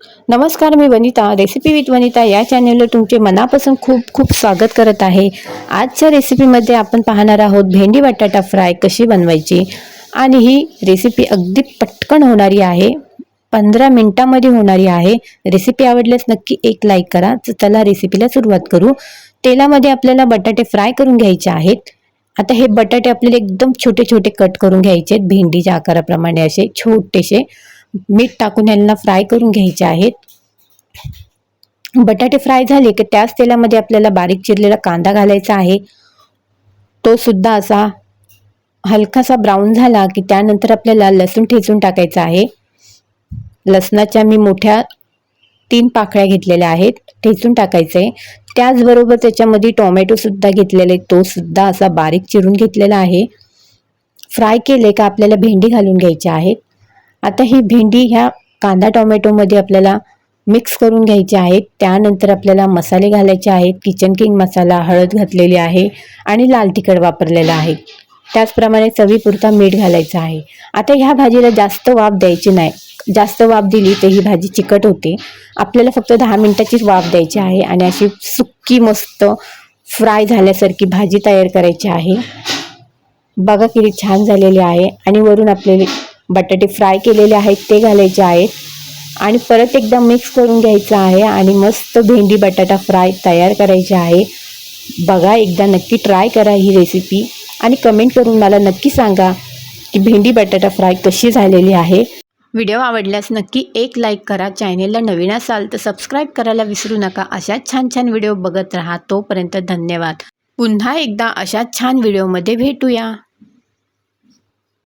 नमस्कार, मी Vanita recipe with Vanita या चॅनलवर तुमचे मनापासून खूप खूप स्वागत करत आहे। आजच्या रेसिपीमध्ये आपण पाहणार आहोत भेंडी बटाटा फ्राय कशी बनवायची। आणि ही रेसिपी अगदी पटकन होणारी आहे, 15 मिनिटांमध्ये होणारी आहे। रेसिपी आवडल्यास नक्की एक लाईक करा। तर चला रेसिपीला सुरुवात करू। तेलामध्ये आपल्याला बटाटे फ्राय करून घ्यायचे आहेत। आता हे बटाटे आपल्याला एकदम छोटे छोटे कट करून घ्यायचे आहेत, भेंडीच्या आकाराप्रमाणे असे छोटेसे। मीठ टाकून यांना फ्राय करून घ्यायचे आहेत। बटाटे फ्राय झाले की त्याच तेलामध्ये आपल्याला बारीक चिरलेला कांदा घालायचा आहे। तो सुद्धा असा हलकासा ब्राऊन झाला की त्यानंतर आपल्याला लसूण ठेचून टाकायचा आहे। लसणाच्या मी मोठ्या 3 पाकळ्या घेतलेल्या आहेत, ठेचून टाकायचे। त्याचबरोबर त्याच्यामध्ये टोमॅटो सुद्धा घेतलेले, तो सुद्धा असा बारीक चिरून घेतलेला आहे। फ्राय केले का आपल्याला भेंडी घालून घ्यायची आहे। आता ही भेंडी ह्या कांदा टोमॅटोमध्ये आपल्याला मिक्स करून घ्यायचे आहेत। त्यानंतर आपल्याला मसाले घालायचे आहेत। किचन किंग मसाला, हळद घातलेली आहे आणि लाल तिखट वापरलेला आहे। त्याचप्रमाणे चवीपुरता मीठ घालायचं आहे। आता ह्या भाजीला जास्त वाफ द्यायची नाही, जास्त वाफ दिली तर ही भाजी चिकट होते। आपल्याला फक्त 10 मिनिटाचीच वाफ द्यायची आहे आणि अशी सुक्की मस्त फ्राय झाल्यासारखी भाजी तयार करायची आहे। बघा किती छान झालेली आहे। आणि वरून आपले बटाटे फ्राय केलेले आहेत ते घालायचे आहेत आणि परत एकदा मिक्स करून घ्यायचं आहे आणि मस्त भेंडी बटाटा फ्राय तयार करायची आहे। बघा, एकदा नक्की ट्राय करा ही रेसिपी आणि कमेंट करून मला नक्की सांगा की भेंडी बटाटा फ्राय कशी झालेली आहे। व्हिडिओ आवडल्यास नक्की एक लाईक करा। चॅनेलला नवीन असाल तर सबस्क्राईब करायला विसरू नका। अशाच छान छान व्हिडिओ बघत राहा। तोपर्यंत धन्यवाद। पुन्हा एकदा अशाच छान व्हिडिओमध्ये भेटूया।